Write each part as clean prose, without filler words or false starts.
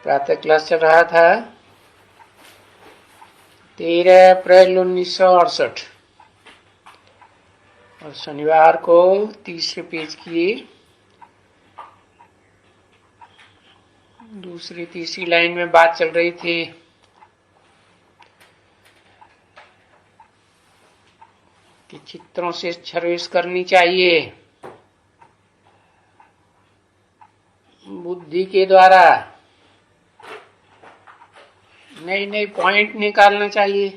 प्रातः क्लास चल रहा था 13 अप्रैल 1968 और शनिवार को तीसरे पेज की दूसरी तीसरी लाइन में बात चल रही थी कि चित्रों से सर्विस करनी चाहिए बुद्धि के द्वारा, नई नई पॉइंट निकालना चाहिए।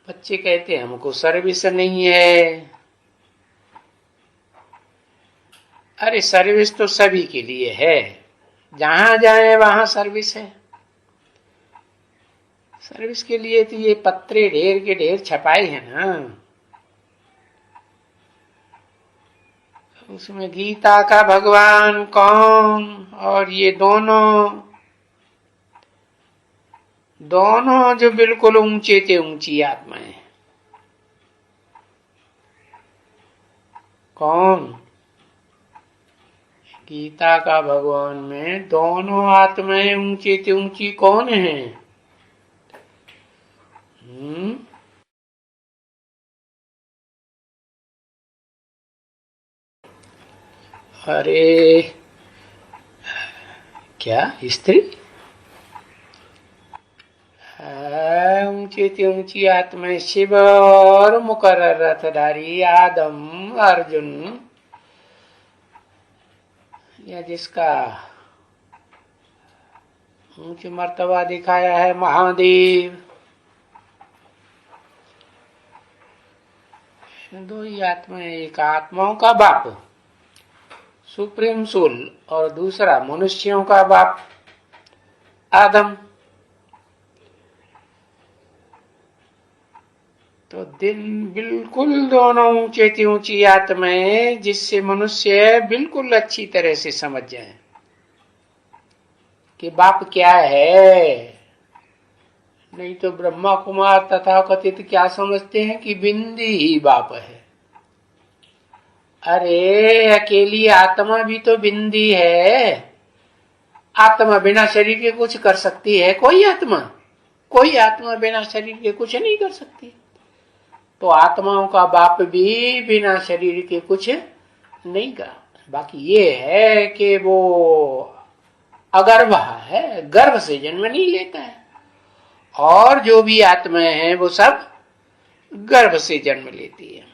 बच्चे कहते हैं हमको सर्विस नहीं है। अरे सर्विस तो सभी के लिए है, जहां जाए वहां सर्विस है। सर्विस के लिए तो ये पत्रे ढेर के ढेर छपाए हैं ना, उसमें गीता का भगवान कौन और ये दोनों जो बिल्कुल ऊंचे से ऊंची आत्माएं, कौन? गीता का भगवान में दोनों आत्माएं ऊंचे से ऊंची कौन है? अरे क्या स्त्री? ऊंची से ऊंची आत्मा शिव और मुकर्रर रथधारी आदम अर्जुन, या जिसका ऊंच मर्तबा दिखाया है महादेव, दो ही आत्मा। एक आत्माओं का बाप सुप्रीम सोल और दूसरा मनुष्यों का बाप आदम। तो दिन बिल्कुल दोनों ऊंचे से ऊंची आत्माएं, जिससे मनुष्य बिल्कुल अच्छी तरह से समझ जाए कि बाप क्या है। नहीं तो ब्रह्मा कुमार तथा कथित क्या समझते हैं कि बिंदी ही बाप है। अरे अकेली आत्मा भी तो बिंदी है। आत्मा बिना शरीर के कुछ कर सकती है? कोई आत्मा बिना शरीर के कुछ नहीं कर सकती। तो आत्माओं का बाप भी बिना शरीर के कुछ नहीं कर। बाकी ये है कि वो अगर्भ है, गर्भ से जन्म नहीं लेता है, और जो भी आत्माएं हैं वो सब गर्भ से जन्म लेती है।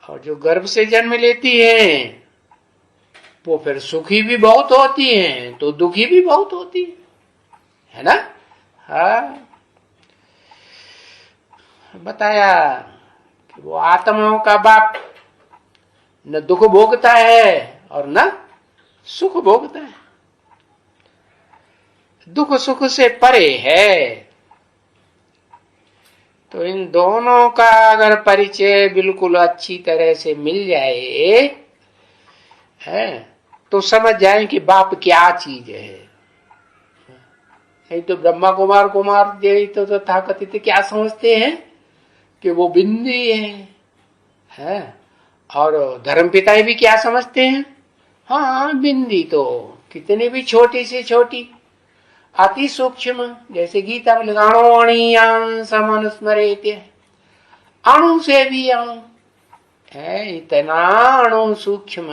और जो गर्भ से जन्म लेती हैं वो फिर सुखी भी बहुत होती हैं तो दुखी भी बहुत होती है ना। हाँ, बताया कि वो आत्माओं का बाप न दुख भोगता है और न सुख भोगता है, दुख सुख से परे है। तो इन दोनों का अगर परिचय बिल्कुल अच्छी तरह से मिल जाए है तो समझ जाए कि बाप क्या चीज है। नहीं तो ब्रह्मा कुमार तो तथाकथित क्या समझते हैं कि वो बिंदी है। और धर्मपिता भी क्या समझते हैं? हाँ, बिंदी तो कितनी भी छोटी से छोटी, अति सूक्ष्म, जैसे गीता में अणुअणीयान समनुस्मरेत, अणु से भी अणु है, इतना अणु सूक्ष्म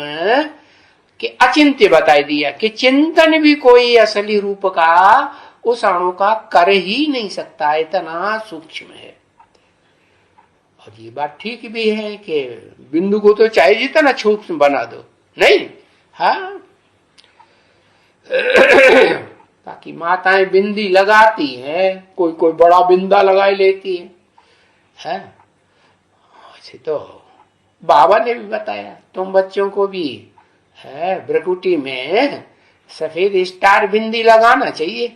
कि अचिंत्य बताई दिया कि चिंतन भी कोई असली रूप का उस अणु का कर ही नहीं सकता, इतना सूक्ष्म है। और ये बात ठीक भी है कि बिंदु को तो चाहे जितना सूक्ष्म बना दो, नहीं? हाँ, ताकि माताएं बिंदी लगाती हैं, कोई बड़ा बिंदा लगा लेती है। वैसे तो बाबा ने भी बताया, तुम बच्चों को भी है भ्रकुटी में सफेद स्टार बिंदी लगाना चाहिए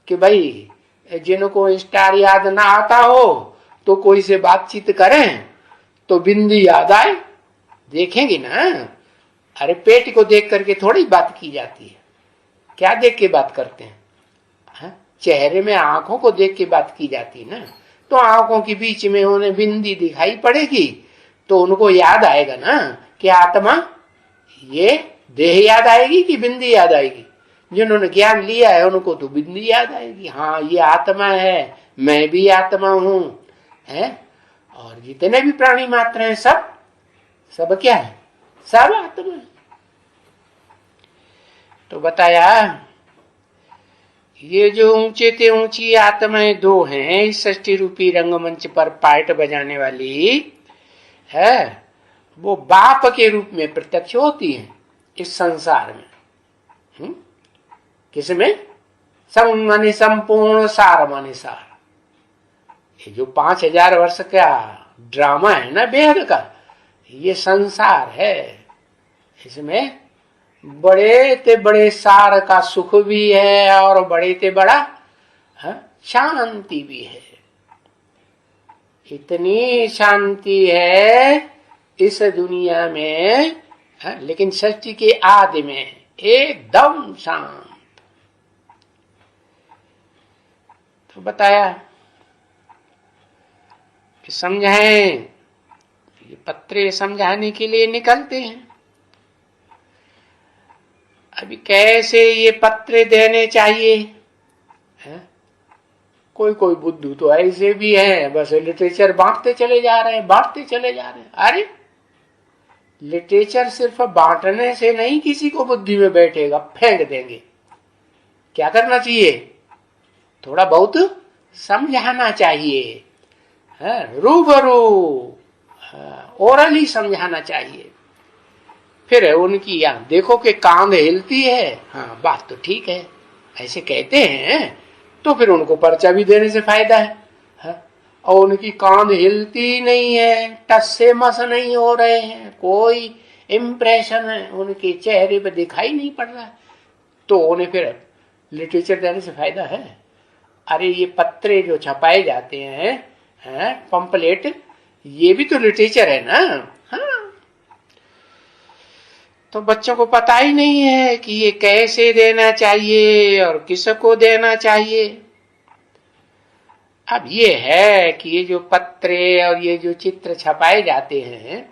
कि भाई जिनको स्टार याद ना आता हो तो कोई से बातचीत करें तो बिंदी याद आए, देखेंगे ना। अरे पेट को देख करके थोड़ी बात की जाती है, क्या देख के बात करते हैं? चेहरे में आंखों को देख के बात की जाती है ना। तो आंखों के बीच में उन्हें बिंदी दिखाई पड़ेगी तो उनको याद आएगा ना कि आत्मा ये देह याद आएगी कि बिंदी याद आएगी? जिन्होंने ज्ञान लिया है उनको तो बिंदी याद आएगी। हाँ, ये आत्मा है, मैं भी आत्मा हूं, है, और जितने भी प्राणी मात्र हैं सब सब क्या है? सब आत्मा है। तो बताया ये जो ऊंचे ते ऊंची आत्माएं दो हैं इस षष्ठी रूपी रंगमंच पर पार्ट बजाने वाली है, वो बाप के रूप में प्रत्यक्ष होती हैं इस संसार में। किसमें? सम माने संपूर्ण, सार माने सार। ये जो 5000 वर्ष का ड्रामा है ना बेहद का, ये संसार है। इसमें बड़े ते बड़े सार का सुख भी है और बड़े ते बड़ा शांति भी है। इतनी शांति है इस दुनिया में, लेकिन सृष्टि के आदि में एकदम शांत। तो बताया कि समझाएं, ये पत्रे समझाने के लिए निकलते हैं। अभी कैसे ये पत्रे देने चाहिए है? कोई कोई बुद्धू तो ऐसे भी है, बस लिटरेचर बांटते चले जा रहे हैं, बांटते चले जा रहे हैं। अरे लिटरेचर सिर्फ बांटने से नहीं किसी को बुद्धि में बैठेगा, फेंक देंगे। क्या करना चाहिए? थोड़ा बहुत समझाना चाहिए, रूबरू ओरली समझाना चाहिए। फिर उनकी यहाँ देखो कि कांध हिलती है, हाँ बात तो ठीक है, ऐसे कहते हैं, तो फिर उनको पर्चा भी देने से फायदा है। और उनकी कांध हिलती नहीं है, टस से मस नहीं हो रहे हैं, कोई इम्प्रेशन उनके चेहरे पे दिखाई नहीं पड़ रहा है, तो उन्हें फिर लिटरेचर देने से फायदा है। अरे ये पत्रे जो छपाए जाते हैं, पंपलेट, ये भी तो लिटरेचर है ना। हाँ, तो बच्चों को पता ही नहीं है कि ये कैसे देना चाहिए और किसको देना चाहिए। अब ये है कि ये जो पत्रे और ये जो चित्र छपाए जाते हैं,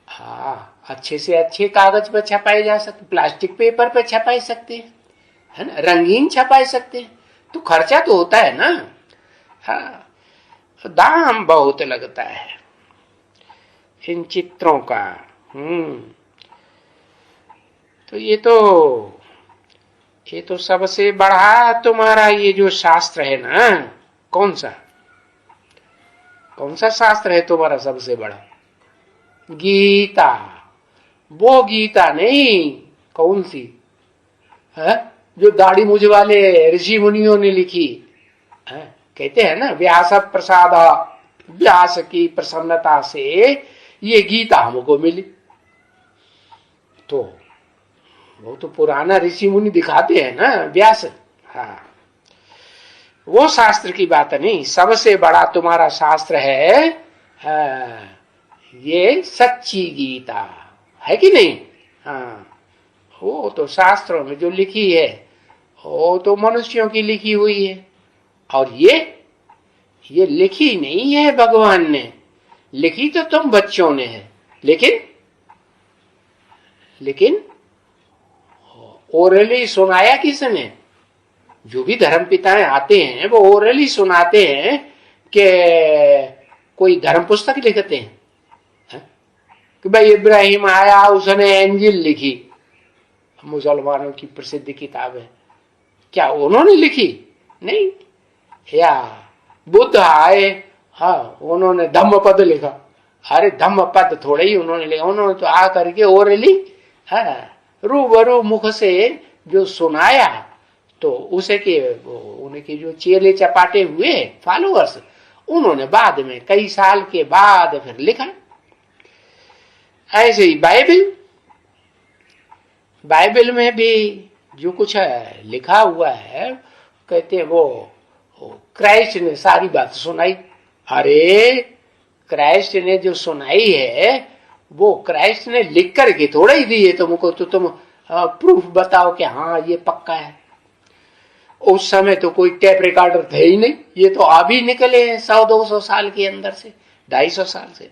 हाँ, अच्छे से अच्छे कागज पर छपाए जा सकते, प्लास्टिक पेपर पर छपाए सकते हैं, है ना, रंगीन छपाए सकते हैं, तो खर्चा तो होता है ना। हाँ, दाम बहुत लगता है इन चित्रों का। तो ये तो सबसे बड़ा तुम्हारा ये जो शास्त्र है ना, कौन सा शास्त्र है तुम्हारा सबसे बड़ा? गीता। वो गीता नहीं, कौन सी है जो दाढ़ी मुझ वाले ऋषि मुनियों ने लिखी है? कहते हैं ना, व्यास प्रसाद, व्यास की प्रसन्नता से ये गीता हमको मिली। तो वो तो पुराना ऋषि मुनि दिखाते हैं ना, व्यास। हाँ, वो शास्त्र की बात नहीं, सबसे बड़ा तुम्हारा शास्त्र है ये सच्ची गीता, है कि नहीं? हाँ, वो तो शास्त्रों में जो लिखी है वो तो मनुष्यों की लिखी हुई है, और ये लिखी नहीं है भगवान ने, लिखी तो तुम बच्चों ने है। लेकिन ओरली सुनाया किसने? जो भी धर्म पिताएं आते हैं वो ओरली सुनाते हैं कि कोई धर्म पुस्तक लिखते हैं कि भाई इब्राहिम आया, उसने इंजील लिखी, मुसलमानों की प्रसिद्ध किताब है। क्या उन्होंने लिखी? नहीं। या बुद्ध आए, हाँ, उन्होंने धम्मपद लिखा। अरे धम्मपद थोड़े ही उन्होंने लिखा, उन्होंने तो आ करके ओरली, हाँ, रूबरू मुख से जो सुनाया, तो उसे के उनके जो चेले चपाटे हुए फॉलोअर्स, उन्होंने बाद में कई साल के बाद फिर लिखा। ऐसे ही बाइबल में भी जो कुछ है लिखा हुआ है, कहते हैं वो क्राइस्ट ने सारी बात सुनाई। अरे क्राइस्ट ने जो सुनाई है वो क्राइस्ट ने लिख करके थोड़ा ही दी है तुमको, तो तुम प्रूफ बताओ कि हाँ ये पक्का है। उस समय तो कोई टेप रिकॉर्डर थे ही नहीं, ये तो अभी निकले हैं 100-200 साल के अंदर से, 250 साल से,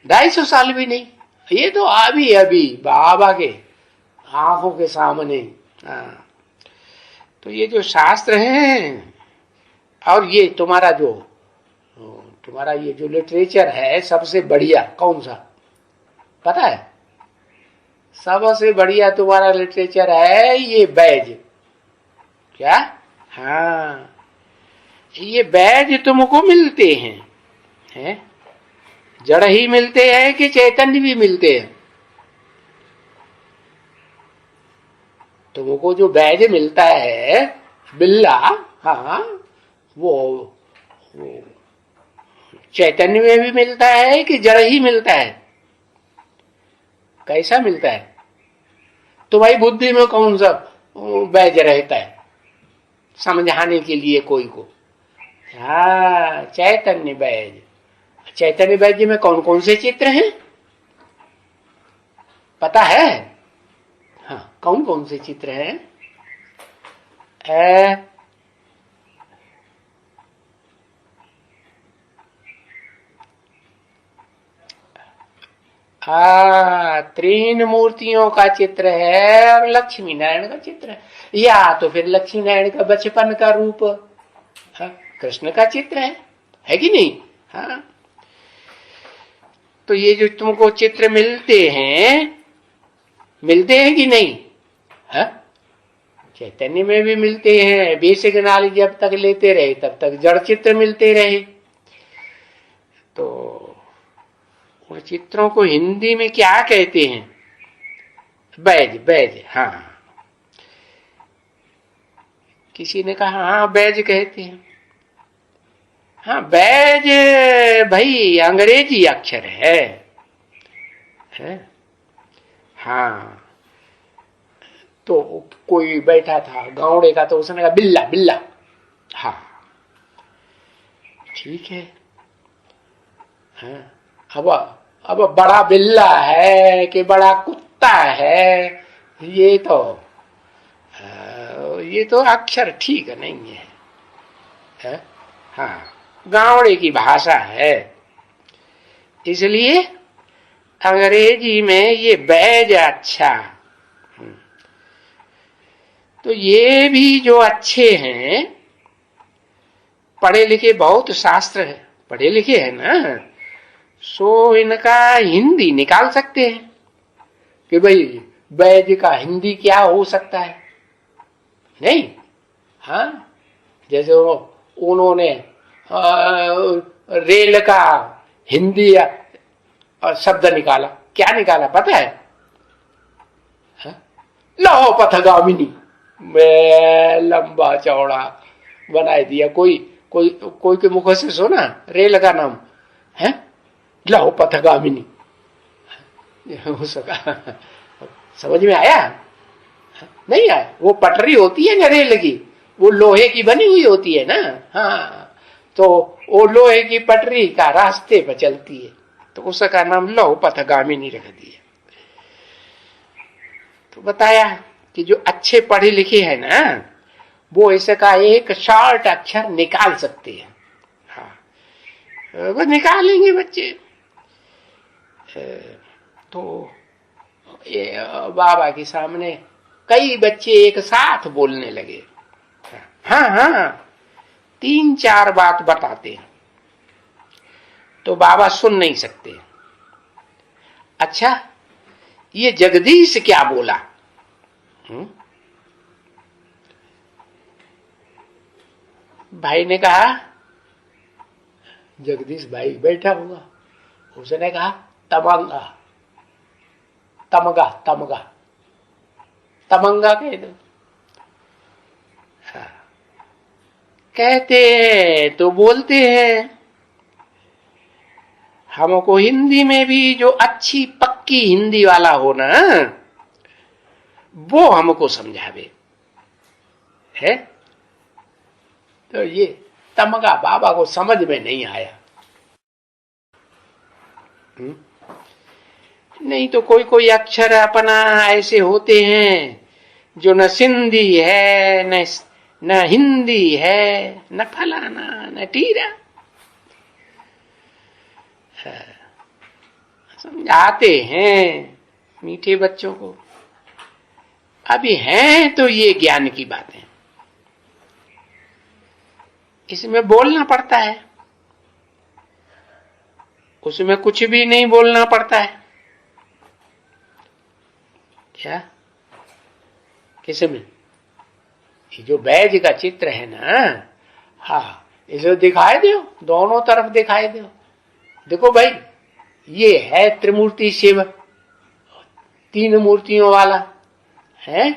250 साल भी नहीं। ये तो अभी अभी बाबा के आंखों के सामने। हाँ, तो ये जो शास्त्र हैं और ये तुम्हारा ये जो लिटरेचर है, सबसे बढ़िया कौन सा पता है? सबसे बढ़िया तुम्हारा लिटरेचर है ये बैज। क्या? हाँ, ये बैज तुमको मिलते हैं? जड़ ही मिलते हैं कि चैतन्य भी मिलते हैं? तुमको जो बैज मिलता है बिल्ला, हाँ, वो चैतन्य में भी मिलता है कि जड़ ही मिलता है? कैसा मिलता है? तुम्हारी बुद्धि में कौन सा बैज रहता है समझाने के लिए कोई को? हाँ, चैतन्य बैज। चैतन्य बैज में कौन कौन से चित्र हैं पता है? हाँ, कौन कौन से चित्र हैं? तीन मूर्तियों का चित्र है और लक्ष्मी नारायण का चित्र है, या तो फिर लक्ष्मी नारायण का बचपन का रूप, हाँ, कृष्ण का चित्र है कि नहीं? हाँ, तो ये जो तुमको चित्र मिलते हैं कि नहीं? हाँ, चैतन्य में भी मिलते हैं। बेसिक नॉलेज जब तक लेते रहे तब तक जड़ चित्र मिलते रहे। तो उन चित्रों को हिंदी में क्या कहते हैं? बैज। हाँ, किसी ने कहा हाँ बैज कहते हैं। हाँ, बैज भाई अंग्रेजी अक्षर है? हाँ, तो कोई बैठा था गावड़े का, तो उसने कहा बिल्ला। हाँ, ठीक है। हाँ, अब बड़ा बिल्ला है कि बड़ा कुत्ता है, ये तो अक्षर ठीक नहीं है? हाँ, गावड़े की भाषा है, इसलिए अंग्रेजी में ये बैज अच्छा। तो ये भी जो अच्छे हैं, पढ़े लिखे, बहुत शास्त्र है, पढ़े लिखे है ना, सो इनका हिंदी निकाल सकते हैं कि भाई बैज का हिंदी क्या हो सकता है? नहीं? हाँ, जैसे उन्होंने रेल का हिंदी शब्द निकाला, क्या निकाला पता है? लौह पथगामिनी, लंबा चौड़ा बना दिया। कोई के मुख से सुना रेल का नाम है? लौह पथगामिनी हो सका? समझ में आया? नहीं आया? वो पटरी होती है ना रेल की, वो लोहे की बनी हुई होती है ना। हाँ, तो वो लोहे की पटरी का रास्ते पर चलती है, तो उसका नाम लौह पथगामिनी रख दिया। तो बताया कि जो अच्छे पढ़े लिखे हैं ना, वो इसका एक शॉर्ट अक्षर निकाल सकते हैं। हाँ, वो निकालेंगे बच्चे। तो बाबा के सामने कई बच्चे एक साथ बोलने लगे। हाँ, 3-4 बात बताते हैं, तो बाबा सुन नहीं सकते। अच्छा, ये जगदीश क्या बोला? भाई ने कहा, जगदीश भाई बैठा हुआ, उसने कहा तमंगा कह दो। हाँ, कहते हैं तो बोलते हैं, हमको हिंदी में भी जो अच्छी पक्की हिंदी वाला हो ना, वो हमको समझावे है। तो ये तमगा बाबा को समझ में नहीं आया। नहीं तो कोई अक्षर अपना ऐसे होते हैं जो न सिंधी है, न हिंदी है, न फलाना न टीरा। समझाते हैं मीठे बच्चों को। अभी हैं तो ये ज्ञान की बातें, इसमें बोलना पड़ता है, उसमें कुछ भी नहीं बोलना पड़ता है। क्या किसमें? ये जो बैज का चित्र है ना, हाँ, इसे दिखाई दो, दोनों तरफ दिखाई दो। देखो भाई, ये है त्रिमूर्ति शिव, तीन मूर्तियों वाला है।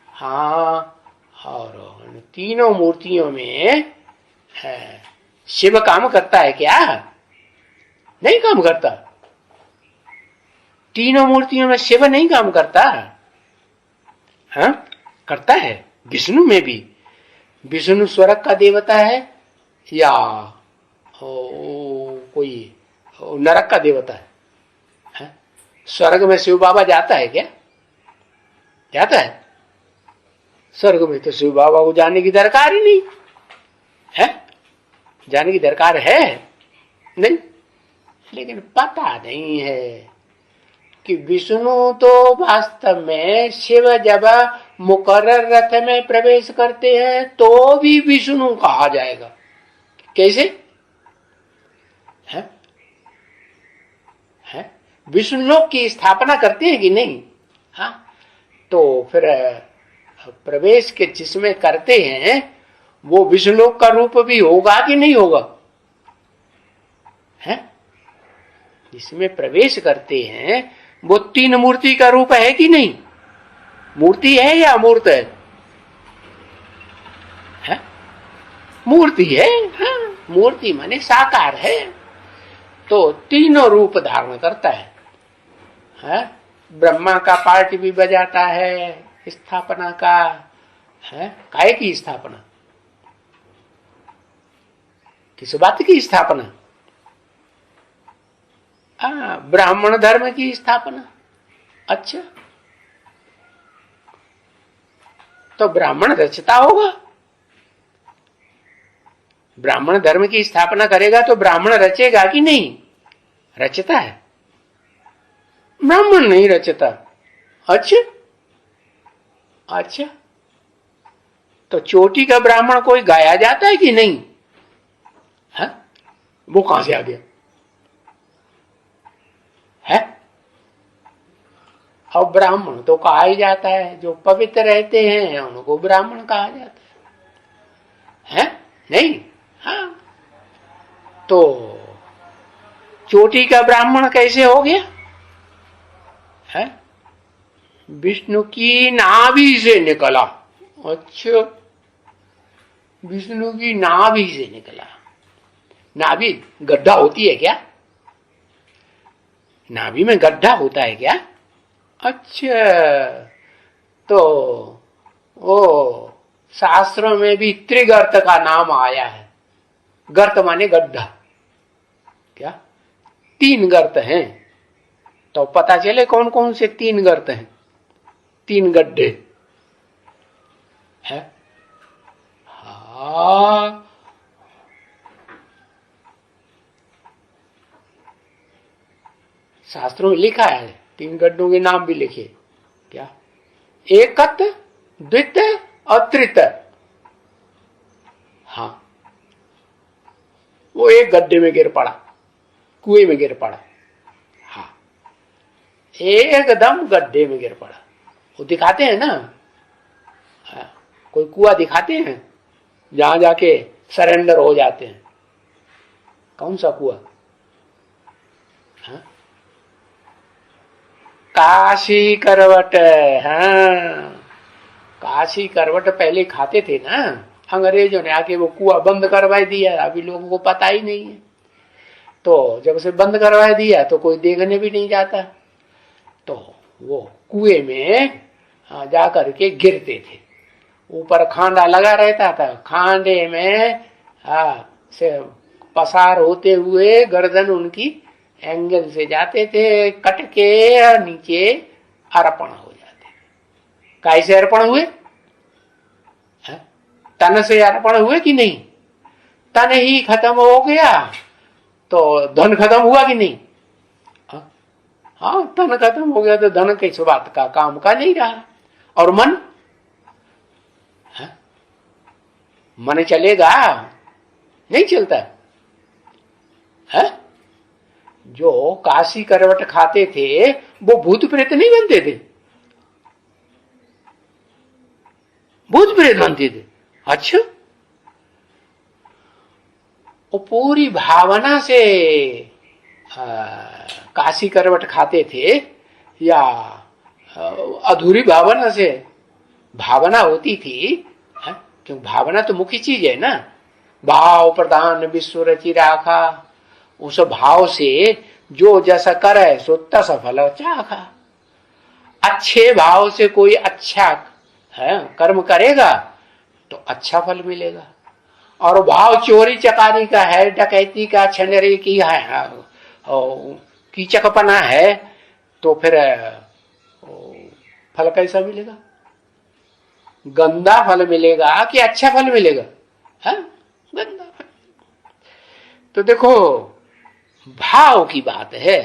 हाँ, और तीनों मूर्तियों में है, शिव काम करता है क्या? नहीं काम करता। तीनों मूर्तियों में शिव नहीं काम करता। हाँ, करता है। विष्णु में भी, विष्णु स्वर्ग का देवता है या कोई नरक का देवता है? स्वर्ग में शिव बाबा जाता है क्या? जाता है? स्वर्ग में तो शिव बाबा को जाने की दरकार ही नहीं है। जाने की दरकार है नहीं, लेकिन पता नहीं है कि विष्णु तो वास्तव में शिव जब मुकर्रर रथ में प्रवेश करते हैं तो भी विष्णु कहा जाएगा। कैसे है? विष्णु लोक की स्थापना करते हैं कि नहीं? हाँ, तो फिर प्रवेश के जिसमें करते हैं वो विष्णु लोक का रूप भी होगा कि नहीं होगा? है? जिसमें प्रवेश करते हैं वो तीन मूर्ति का रूप है कि नहीं? मूर्ति है या अमूर्त है? मूर्ति है। हाँ, मूर्ति माने साकार है, तो तीनों रूप धारण करता है। ब्रह्मा का पार्ट भी बजाता है स्थापना का। है काय की स्थापना? किस बात की स्थापना? ब्राह्मण धर्म की स्थापना। अच्छा, तो ब्राह्मण रचता होगा। ब्राह्मण धर्म की स्थापना करेगा तो ब्राह्मण रचेगा कि नहीं? रचता है। ब्राह्मण नहीं रचता। अच्छा अच्छा, तो चोटी का ब्राह्मण कोई गाया जाता है कि नहीं? है? वो कहां से आ गया? है? और ब्राह्मण तो कहा ही जाता है, जो पवित्र रहते हैं उनको ब्राह्मण कहा जाता है। नहीं? हाँ, तो चोटी का ब्राह्मण कैसे हो गया? है? विष्णु की नाभि से निकला। अच्छा, विष्णु की नाभि से निकला। नाभि गड्ढा होती है क्या? नाभि में गड्ढा होता है क्या? अच्छा, तो ओ शास्त्रों में भी त्रिगर्त का नाम आया है। गर्त माने गड्ढा। क्या? तीन गर्त हैं, तो पता चले कौन कौन से तीन गर्त हैं, तीन गड्ढे है। हाँ, शास्त्रों में लिखा है, तीन गड्ढों के नाम भी लिखे। क्या? एकत, द्वित और त्रित। हाँ, वो एक गड्ढे में गिर पड़ा, कुएं में गिर पड़ा। हाँ, एकदम गड्ढे में गिर पड़ा। वो दिखाते हैं ना, हाँ, कोई कुआं दिखाते हैं जहां जाके सरेंडर हो जाते हैं। कौन सा कुआं? हाँ? काशी करवट। हाँ, काशी करवट पहले खाते थे ना, अंग्रेजों ने आके वो कुआं बंद करवा दिया। अभी लोगों को पता ही नहीं है, तो जब से बंद करवा दिया तो कोई देखने भी नहीं जाता। तो वो कुएं में जा करके गिरते थे। ऊपर खांडा लगा रहता था, खांडे में से पसार होते हुए गर्दन उनकी एंगल से जाते थे, कट के नीचे अर्पण हो जाते थे। कैसे अर्पण हुए? तन से अर्पण हुए कि नहीं? तन ही खत्म हो गया तो धन खत्म हुआ कि नहीं? हाँ, तन खत्म हो गया तो धन किस बात का, काम का नहीं रहा। और मन, हाँ? मन चलेगा? नहीं चलता है। जो काशी करवट खाते थे वो भूत प्रेत नहीं बनते थे, भूत प्रेत बनते थे। अच्छा, वो पूरी भावना से काशी करवट खाते थे या अधूरी भावना से? भावना होती थी, क्यों? भावना तो मुख्य चीज है ना। भाव प्रधान विश्व रचि राखा, उस भाव से जो जैसा करे सो तस फल चाखा। अच्छे भाव से कोई अच्छा है कर्म करेगा तो अच्छा फल मिलेगा। और भाव चोरी चकारी का है, डकैती का, छनरी की है, कीचकपना है, तो फिर फल कैसा मिलेगा? गंदा फल मिलेगा कि अच्छा फल मिलेगा? है गंदा फल। तो देखो, भाव की बात है।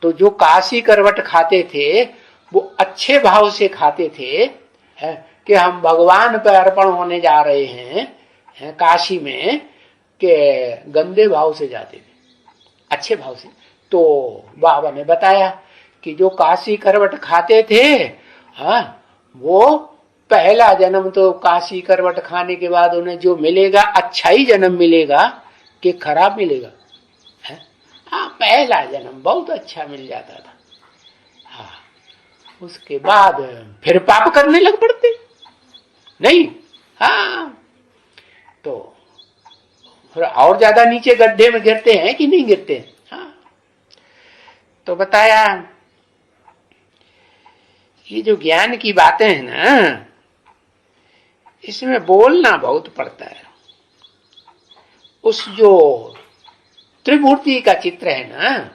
तो जो काशी करवट खाते थे वो अच्छे भाव से खाते थे, है कि हम भगवान पर अर्पण होने जा रहे हैं काशी में, के गंदे भाव से जाते थे, अच्छे भाव से। तो बाबा ने बताया कि जो काशी करवट खाते थे, हाँ, वो पहला जन्म तो काशी करवट खाने के बाद उन्हें जो मिलेगा अच्छा ही जन्म मिलेगा कि खराब मिलेगा? है? हाँ, पहला जन्म बहुत अच्छा मिल जाता था। हाँ, उसके बाद फिर पाप करने लग पड़ते नहीं। हाँ, तो और ज्यादा नीचे गड्ढे में गिरते हैं कि नहीं गिरते? हाँ, तो बताया ये जो ज्ञान की बातें हैं ना, इसमें बोलना बहुत पड़ता है। उस जो त्रिमूर्ति का चित्र है ना,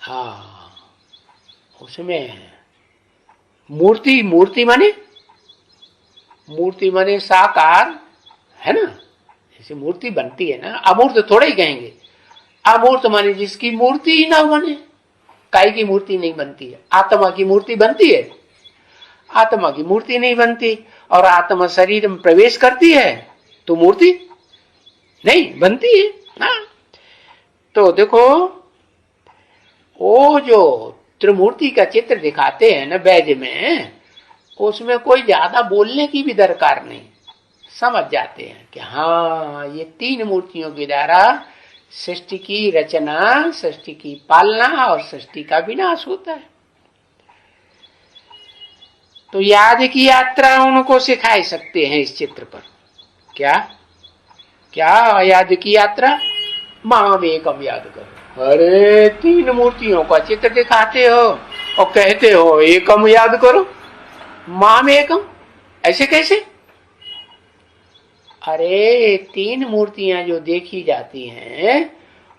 हाँ, उसमें मूर्ति, मूर्ति माने साकार है ना। जैसे मूर्ति बनती है ना, अमूर्त थोड़ा ही कहेंगे। अमूर्त माने जिसकी मूर्ति ही ना बने। काय की मूर्ति नहीं बनती है, आत्मा की मूर्ति बनती है। आत्मा की मूर्ति नहीं बनती, और आत्मा शरीर में प्रवेश करती है तो मूर्ति नहीं बनती है ना। तो देखो, वो जो त्रिमूर्ति का चित्र दिखाते हैं ना वैद्य में, उसमें कोई ज्यादा बोलने की भी दरकार नहीं, समझ जाते हैं कि हाँ, ये तीन मूर्तियों के द्वारा सृष्टि की रचना, सृष्टि की पालना और सृष्टि का विनाश होता है। तो याद की यात्रा उनको सिखा सकते हैं इस चित्र पर। क्या क्या याद की यात्रा? माम एकम याद करो। अरे, तीन मूर्तियों का चित्र दिखाते हो और कहते हो एकम याद करो, माम एकम, ऐसे कैसे? अरे, तीन मूर्तियां जो देखी जाती हैं,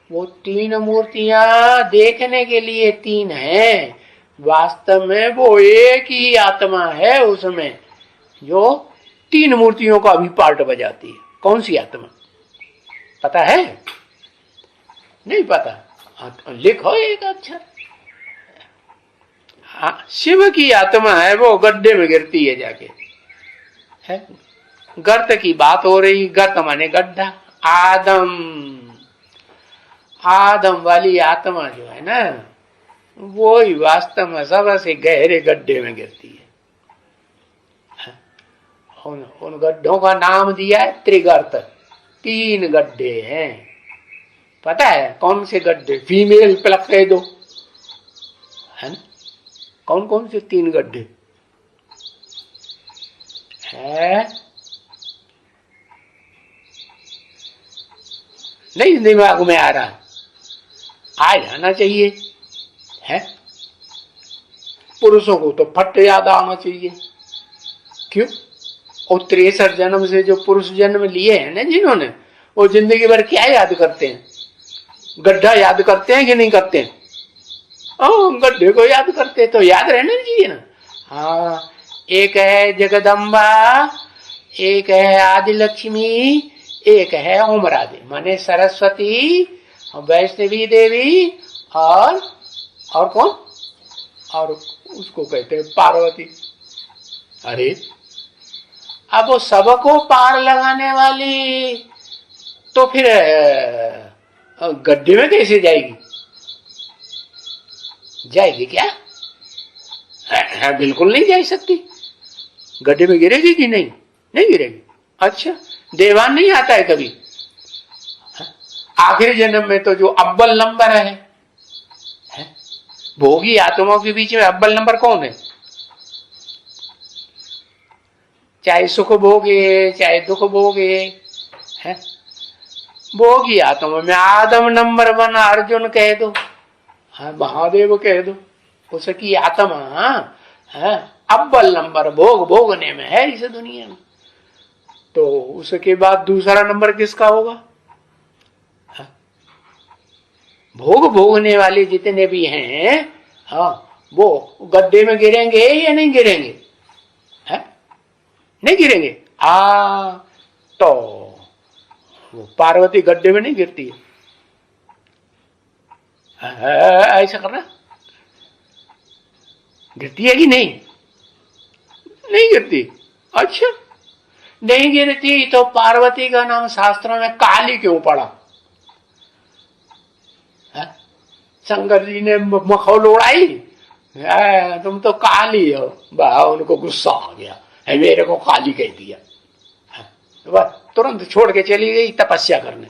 वो तीन मूर्तियां देखने के लिए तीन हैं, वास्तव में वो एक ही आत्मा है उसमें, जो तीन मूर्तियों का भी पार्ट बजाती है। कौन सी आत्मा पता है? नहीं पता? लिखो एक अक्षर। हाँ, शिव की आत्मा है, वो गड्ढे में गिरती है जाके, है? गर्त की बात हो रही, गर्त माने गड्ढा। आदम वाली आत्मा जो है ना, वो ही वास्तव में सबसे गहरे गड्ढे में गिरती है। उन गड्ढों का नाम दिया है त्रिगर्त। तीन गड्ढे हैं। पता है कौन से गड्ढे? फीमेल प्लग कह दो, है ना? कौन कौन से तीन गड्ढे है? नहीं दिमाग में आ रहा, आ जाना चाहिए, है? पुरुषों को तो फट याद आना चाहिए। क्यों? और 63 जन्म से जो पुरुष जन्म लिए हैं ना जिन्होंने, वो जिंदगी भर क्या याद करते हैं? गड्ढा याद करते हैं कि नहीं करते हैं? गड्ढे को याद करते, तो याद रहना चाहिए ना। हाँ, एक है जगदम्बा, एक है आदि लक्ष्मी, एक है ओमरादे, माने सरस्वती, वैष्णवी देवी और और कौन? और उसको कहते हैं पार्वती। अरे अब वो सबको पार लगाने वाली तो फिर गड्ढे में कैसे जाएगी? जाएगी क्या? बिल्कुल नहीं जा सकती। गड्ढे में गिरेगी कि नहीं? नहीं गिरेगी। अच्छा, देवान नहीं आता है कभी? आखिरी जन्म में तो जो अव्वल नंबर है? भोगी आत्माओं के बीच में अव्वल नंबर कौन है? चाहे सुख भोगे चाहे दुख भोगे, है भोगी आत्मा में आदम नंबर 1 अर्जुन कह दो, हाँ महादेव कह दो, उसकी आत्मा है अव्वल नंबर भोग भोगने में है इस दुनिया में। तो उसके बाद दूसरा नंबर किसका होगा? भोग भोगने वाले जितने भी हैं, हाँ वो गड्ढे में गिरेंगे या नहीं गिरेंगे? है नहीं गिरेंगे। तो वो पार्वती गड्ढे में नहीं गिरती है, ऐसा करना। गिरती है कि नहीं? नहीं गिरती। अच्छा, नहीं गिरती तो पार्वती का नाम शास्त्रों में काली क्यों पड़ा? शंकर जी ने मखौल उड़ाई, तुम तो काली हो। उनको गुस्सा आ गया, है मेरे को काली कह दिया। बस तुरंत छोड़ के चली गई तपस्या करने।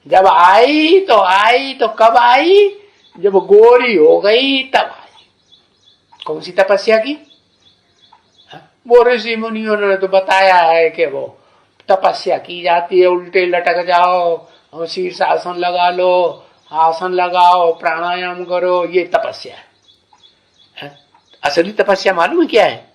जब आई तो कब आई? जब गोरी हो गई तब आई। कौन सी तपस्या की? वो ऋषि मुनियों ने तो बताया है कि वो तपस्या की जाती है, उल्टे लटक जाओ, शीर्षासन लगा लो, आसन लगाओ, प्राणायाम करो, ये तपस्या है। असली तपस्या मालूम है क्या है?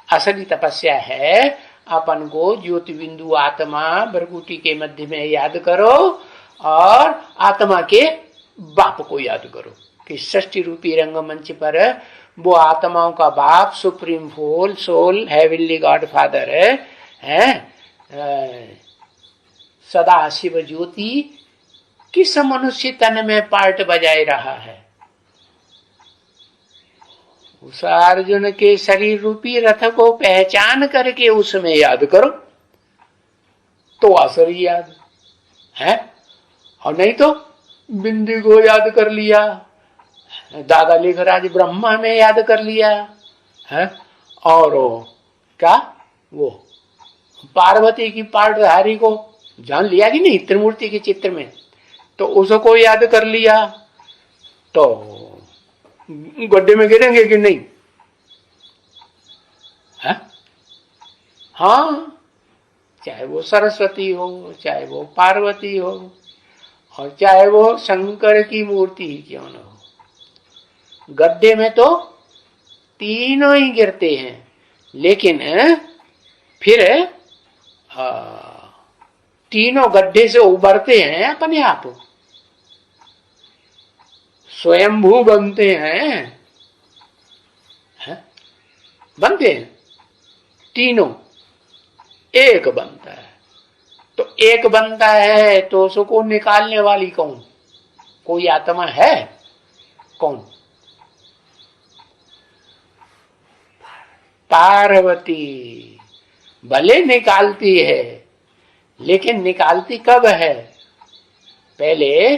असली तपस्या है अपन को ज्योति बिंदु आत्मा भ्रकुटी के मध्य में याद करो और आत्मा के बाप को याद करो कि षष्टि रूपी रंगमंच पर वो आत्माओं का बाप supreme soul heavenly God father है सदा शिव ज्योति किस मनुष्य तन में पार्ट बजाए रहा है? उस अर्जुन के शरीर रूपी रथ को पहचान करके उसमें याद करो तो असली याद है। और नहीं तो बिंदी को याद कर लिया, दादा लेखराज ब्रह्मा में याद कर लिया है, और क्या वो पार्वती की पाठधारी को जान लिया कि नहीं त्रिमूर्ति के चित्र में, तो उसको याद कर लिया तो गड्ढे में गिरेंगे कि नहीं? है? हाँ, चाहे वो सरस्वती हो, चाहे वो पार्वती हो, और चाहे वो शंकर की मूर्ति ही क्यों न हो, गड्ढे में तो तीनों ही गिरते हैं। लेकिन फिर तीनों गड्ढे से उबरते हैं अपने आप, स्वयंभू बनते हैं, बनते हैं तीनों, एक बनता है। तो एक बनता है तो उसको निकालने वाली कौन? कोई आत्मा है? कौन? पार्वती। भले निकालती है लेकिन निकालती कब है? पहले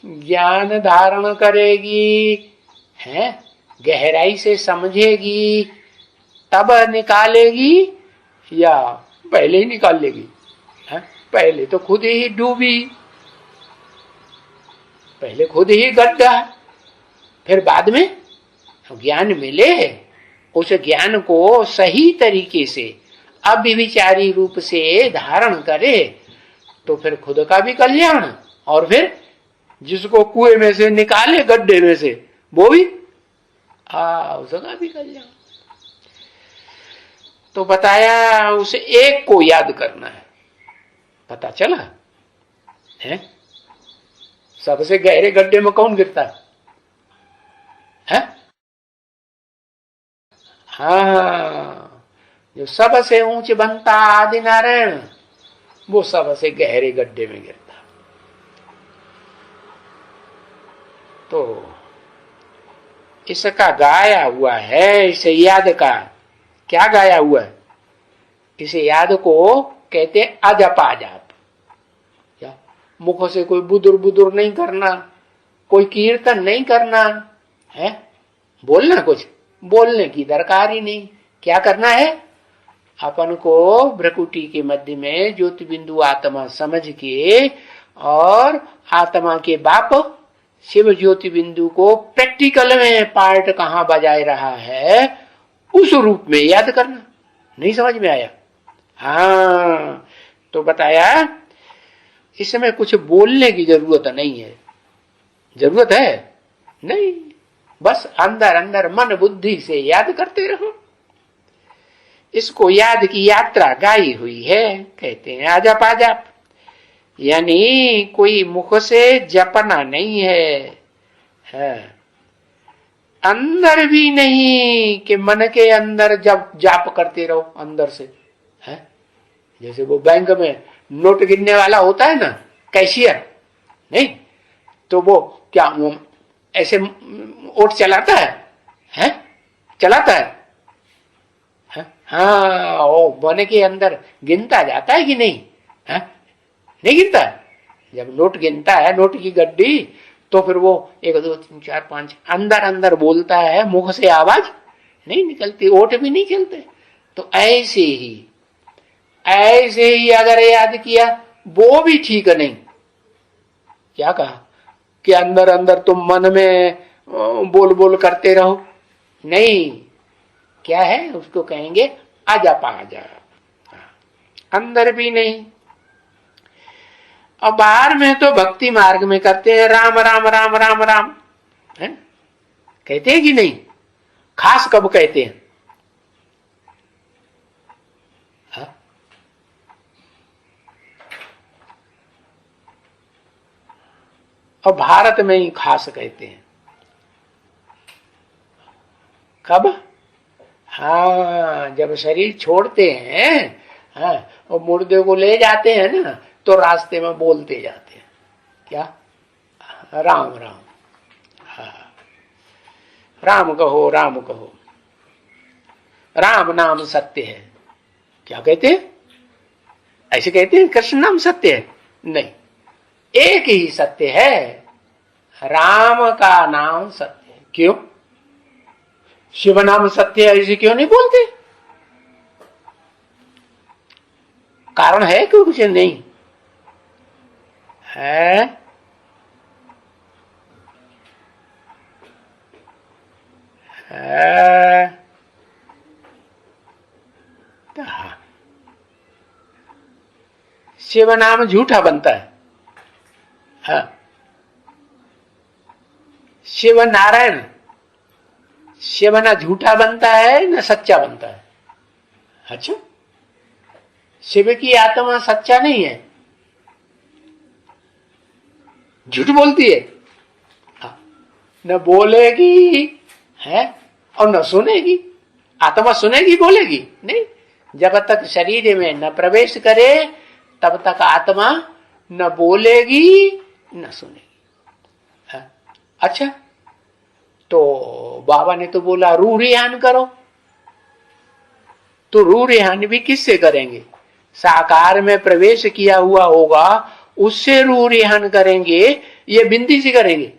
ज्ञान धारण करेगी, है गहराई से समझेगी, तब निकालेगी या पहले ही निकाल लेगी? है? पहले तो खुद ही डूबी, पहले खुद ही गड्ढा, फिर बाद में ज्ञान मिले, उस ज्ञान को सही तरीके से अव्यभिचारी रूप से धारण करे तो फिर खुद का भी कल्याण, और फिर जिसको कुएं में से निकाले गड्ढे में से वो भी उसका भी कल्याण। तो बताया उसे एक को याद करना है। पता चला है? सबसे गहरे गड्ढे में कौन गिरता है? हाँ, जो सबसे ऊंच बनता आदि नारायण वो सबसे गहरे गड्ढे में गिरता। तो इसका गाया हुआ है, इसे याद का क्या गाया हुआ है? इसे याद को कहते अजप आजाप। क्या मुखों से कोई बुदुर बुदुर नहीं करना, कोई कीर्तन नहीं करना है, बोलना कुछ बोलने की दरकार ही नहीं। क्या करना है? अपन को भ्रकुटी के मध्य में ज्योति बिंदु आत्मा समझ के और आत्मा के बाप शिव ज्योति बिंदु को प्रैक्टिकल में पार्ट कहां बजाय रहा है उस रूप में याद करना। नहीं समझ में आया? हाँ, तो बताया इसमें कुछ बोलने की जरूरत नहीं है। जरूरत है नहीं, बस अंदर अंदर मन बुद्धि से याद करते रहो। इसको याद की यात्रा गाई हुई है, कहते हैं आजाप आजाप। यानी कोई मुख से जपना नहीं है, अंदर भी नहीं कि मन के अंदर जब जाप करते रहो अंदर से है। जैसे वो बैंक में नोट गिनने वाला होता है ना, कैशियर, नहीं तो वो क्या वो ऐसे ओट चलाता है? चलाता है? हाँ, वो मन के अंदर गिनता जाता है कि नहीं? है? नहीं गिनता। जब नोट गिनता है, नोट की गड्डी, तो फिर वो 1 2 3 4 5 अंदर अंदर बोलता है, मुख से आवाज नहीं निकलती, ओट भी नहीं खेलते। तो ऐसे ही अगर याद किया वो भी ठीक नहीं। क्या कहा कि अंदर अंदर तुम मन में बोल बोल करते रहो? नहीं, क्या है उसको कहेंगे अजप आजाप। अंदर भी नहीं। और बाहर में तो भक्ति मार्ग में करते हैं राम राम राम राम राम है, कहते हैं कि नहीं? खास कब कहते हैं? हा? और भारत में ही खास कहते हैं। कब? हाँ, जब शरीर छोड़ते हैं, हाँ, और मुर्दे को ले जाते हैं ना, तो रास्ते में बोलते जाते हैं क्या? राम राम। हाँ, राम कहो राम कहो, राम नाम सत्य है। क्या कहते हैं? ऐसे कहते हैं कृष्ण नाम सत्य है? नहीं, एक ही सत्य है, राम का नाम सत्य है। क्यों? शिव नाम सत्य है ऐसे क्यों नहीं बोलते? कारण है क्यों? कुछ नहीं है। शिव नाम झूठा बनता है। हाँ, शिव नारायण, शिव ना झूठा बनता है ना सच्चा बनता है। अच्छा, शिव की आत्मा सच्चा नहीं है, झूठ बोलती है। हाँ, न बोलेगी है और न सुनेगी। आत्मा सुनेगी बोलेगी नहीं। जब तक शरीर में न प्रवेश करे तब तक आत्मा न बोलेगी न सुनेगी। हाँ, अच्छा, तो बाबा ने तो बोला रूह रिहान करो, तो रूह रिहान भी किससे करेंगे? साकार में प्रवेश किया हुआ होगा उससे रूह रिहान करेंगे, ये बिंदी से करेंगे?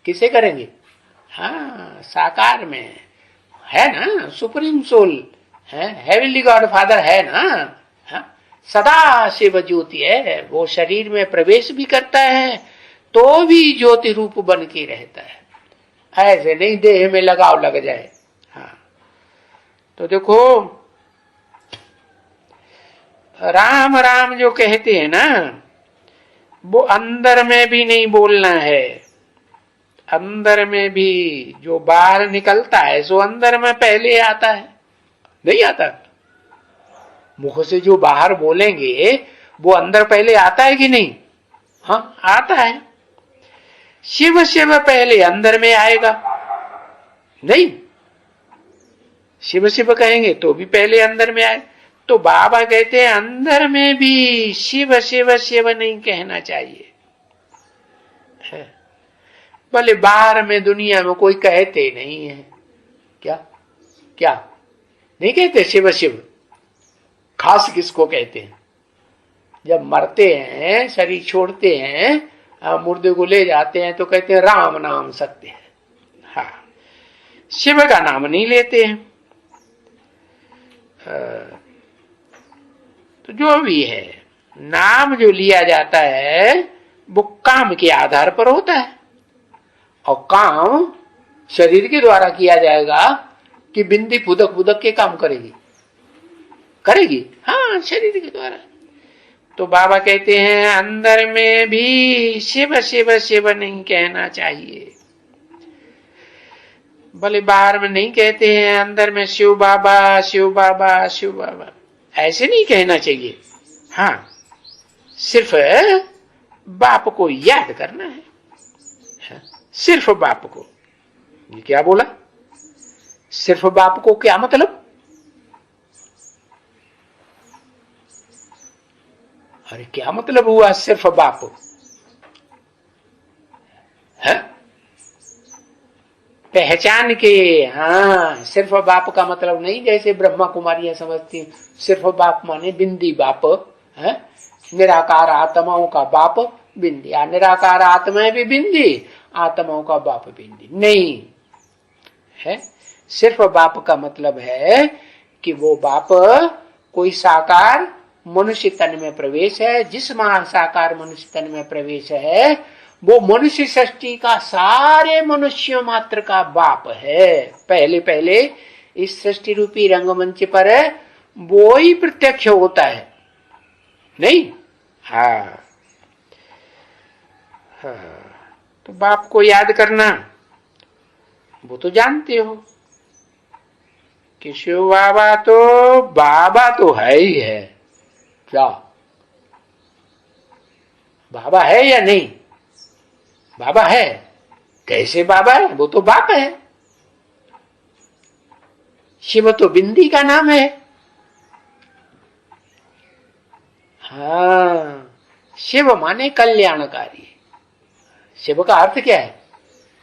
किसे करेंगे? हाँ, साकार में है ना सुप्रीम सोल है, हेवनली गॉड फादर है ना। हाँ, सदा शिव ज्योति है, वो शरीर में प्रवेश भी करता है तो भी ज्योति रूप बन के रहता है, ऐसे नहीं देह में लगाव लग जाए। हाँ, तो देखो राम राम जो कहते हैं ना, वो अंदर में भी नहीं बोलना है। अंदर में भी जो बाहर निकलता है सो अंदर में पहले आता है, नहीं आता? मुख से जो बाहर बोलेंगे वो अंदर पहले आता है कि नहीं? हाँ, आता है। शिव शिव पहले अंदर में आएगा नहीं? शिव शिव कहेंगे तो भी पहले अंदर में आए। तो बाबा कहते हैं अंदर में भी शिव शिव शिव नहीं कहना चाहिए है। भले बाहर में दुनिया में कोई कहते नहीं है, क्या क्या नहीं कहते शिव शिव। खास किसको कहते हैं? जब मरते हैं, शरीर छोड़ते हैं, मुर्दे को ले जाते हैं तो कहते हैं राम नाम सत्य है। हाँ, शिव का नाम नहीं लेते हैं। तो जो भी है, नाम जो लिया जाता है वो काम के आधार पर होता है, और काम शरीर के द्वारा किया जाएगा कि बिंदी फुदक फुदक के काम करेगी? करेगी, हाँ, शरीर के द्वारा। तो बाबा कहते हैं अंदर में भी शिव शिव शिव नहीं कहना चाहिए। भले बाहर में नहीं कहते हैं, अंदर में शिव बाबा शिव बाबा शिव बाबा ऐसे नहीं कहना चाहिए। हाँ, सिर्फ बाप को याद करना है, सिर्फ बाप को। ये क्या बोला? सिर्फ बाप को, क्या मतलब? अरे क्या मतलब हुआ सिर्फ बाप है? पहचान के। हाँ, सिर्फ बाप का मतलब नहीं जैसे ब्रह्मा कुमारियां समझती हैं, सिर्फ बाप माने बिंदी बाप है, निराकार आत्माओं का बाप बिंदी, या निराकार आत्माएं भी बिंदी, आत्माओं का बाप बिंदी नहीं है। सिर्फ बाप का मतलब है कि वो बाप कोई साकार मनुष्य तन में प्रवेश है। जिस साकार मनुष्य तन में प्रवेश है वो मनुष्य सृष्टि का सारे मनुष्यों मात्र का बाप है। पहले पहले इस सृष्टि रूपी रंगमंच पर वो ही प्रत्यक्ष होता है, नहीं? हाँ, तो बाप को याद करना, वो तो जानते हो कि शिव बाबा तो है ही है। क्या बाबा है या नहीं? बाबा है। कैसे बाबा है? वो तो बाप है। शिव तो बिंदी का नाम है। हाँ, शिव माने कल्याणकारी। शिव का अर्थ क्या है?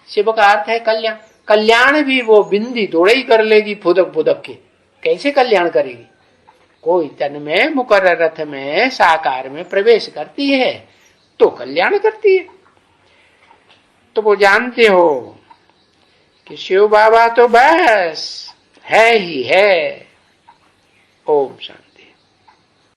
शिव का अर्थ है कल्याण। कल्याण भी वो बिंदी थोड़े ही कर लेगी फुदक फुदक के। कैसे कल्याण करेगी? कोई तन में मुकर्रर रथ में साकार में प्रवेश करती है तो कल्याण करती है। तो वो जानते हो कि शिव बाबा तो बस है ही है। ओम शांति।